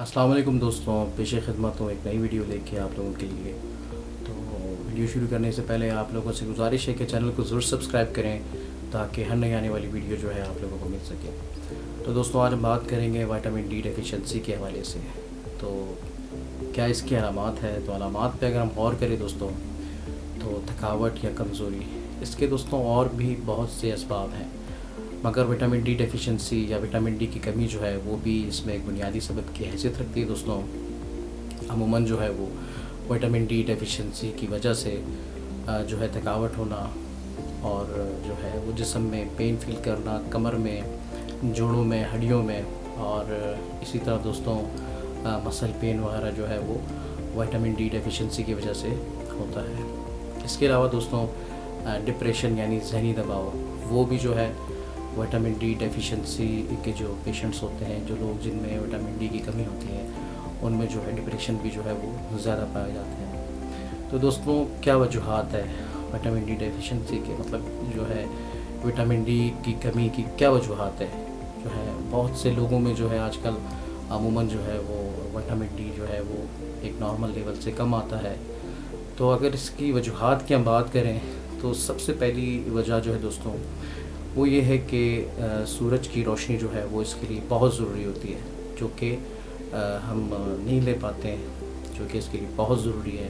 السلام علیکم دوستوں، پیش خدمت ہوں ایک نئی ویڈیو لے کے آپ لوگوں کے لیے۔ تو ویڈیو شروع کرنے سے پہلے آپ لوگوں سے گزارش ہے کہ چینل کو ضرور سبسکرائب کریں تاکہ ہر نئی آنے والی ویڈیو جو ہے آپ لوگوں کو مل سکے۔ تو دوستوں، آج ہم بات کریں گے وٹامن ڈی ڈیفیشنسی کے حوالے سے۔ تو کیا اس کی علامات ہے؟ تو علامات پہ اگر ہم غور کریں دوستوں تو تھکاوٹ یا کمزوری، اس کے دوستوں اور بھی بہت سے اسباب ہیں، مگر وٹامن ڈی ڈیفیشنسی یا وٹامن ڈی کی کمی جو ہے وہ بھی اس میں ایک بنیادی سبب کی حیثیت رکھتی ہے دوستوں۔ عموماً جو ہے وہ وٹامن ڈی ڈیفیشنسی کی وجہ سے جو ہے تھکاوٹ ہونا اور جو ہے وہ جسم میں پین فیل کرنا، کمر میں، جوڑوں میں، ہڈیوں میں، اور اسی طرح دوستوں مسل پین وغیرہ جو ہے وہ وٹامن ڈی ڈیفیشنسی کی وجہ سے ہوتا ہے۔ اس کے علاوہ دوستوں ڈپریشن یعنی ذہنی دباؤ، وہ بھی جو ہے وٹامن ڈی ڈیفیشنسی کے جو پیشنٹس ہوتے ہیں، جو لوگ جن میں وٹامن ڈی کی کمی ہوتی ہے، ان میں جو ہے ڈپریشن بھی جو ہے وہ زیادہ پائے جاتے ہیں۔ تو دوستوں، کیا وجوہات ہے وٹامن ڈی ڈیفیشنسی کے، مطلب جو ہے وٹامن ڈی کی کمی کی کیا وجوہات ہے؟ جو ہے بہت سے لوگوں میں جو ہے آج کل عموماً جو ہے وہ وٹامن ڈی جو ہے وہ ایک نارمل لیول سے کم آتا ہے۔ تو اگر اس کی وجوہات کی ہم بات کریں تو سب سے پہلی وجہ جو ہے دوستوں وہ یہ ہے کہ سورج کی روشنی جو ہے وہ اس کے لیے بہت ضروری ہوتی ہے، جو کہ ہم نہیں لے پاتے ہیں، جو کہ اس کے لیے بہت ضروری ہے۔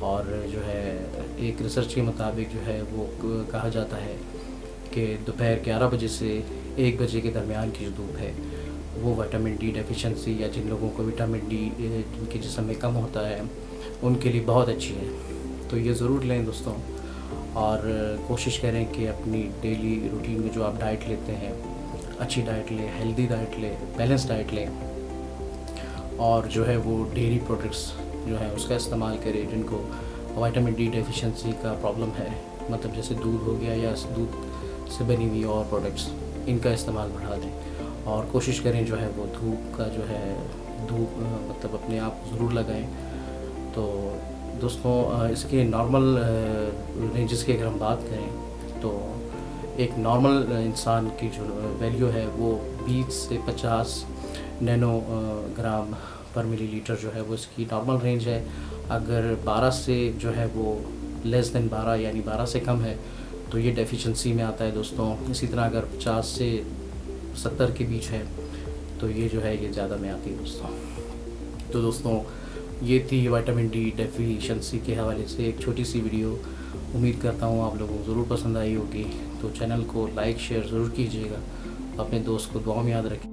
اور جو ہے ایک ریسرچ کے مطابق جو ہے وہ کہا جاتا ہے کہ دوپہر 11 بجے سے 1 بجے کے درمیان کی جو دھوپ ہے وہ وٹامن ڈی ڈیفیشنسی یا جن لوگوں کو وٹامن ڈی جن کے جسم میں کم ہوتا ہے ان کے لیے بہت اچھی ہے۔ تو یہ ضرور لیں دوستوں، اور کوشش کریں کہ اپنی ڈیلی روٹین میں جو آپ ڈائٹ لیتے ہیں، اچھی ڈائٹ لیں، ہیلدی ڈائٹ لیں، بیلنس ڈائٹ لیں، اور جو ہے وہ ڈیری پروڈکٹس جو ہے اس کا استعمال کریں جن کو وٹامن ڈی ڈیفیشنسی کا پرابلم ہے، مطلب جیسے دودھ ہو گیا یا دودھ سے بنی ہوئی اور پروڈکٹس، ان کا استعمال بڑھا دیں، اور کوشش کریں جو ہے وہ دھوپ کا جو ہے مطلب اپنے آپ ضرور لگائیں۔ تو دوستوں اس کے نارمل رینجز کی اگر ہم بات کریں تو ایک نارمل انسان کی جو ویلیو ہے وہ 20 سے 50 نینو گرام پر ملی لیٹر جو ہے وہ اس کی نارمل رینج ہے۔ اگر 12 سے جو ہے وہ لیس دین 12 یعنی 12 سے کم ہے تو یہ ڈیفیشنسی میں آتا ہے دوستوں۔ اسی طرح اگر 50 سے 70 کے بیچ ہے تو یہ جو ہے یہ زیادہ میں آتی ہے دوستوں۔ تو دوستوں، یہ تھی وٹامن ڈی ڈیفیشنسی کے حوالے سے ایک چھوٹی سی ویڈیو۔ امید کرتا ہوں آپ لوگوں کو ضرور پسند آئی ہوگی۔ تو چینل کو لائک شیئر ضرور کیجیے گا، اپنے دوست کو دعاؤں میں یاد رکھیں۔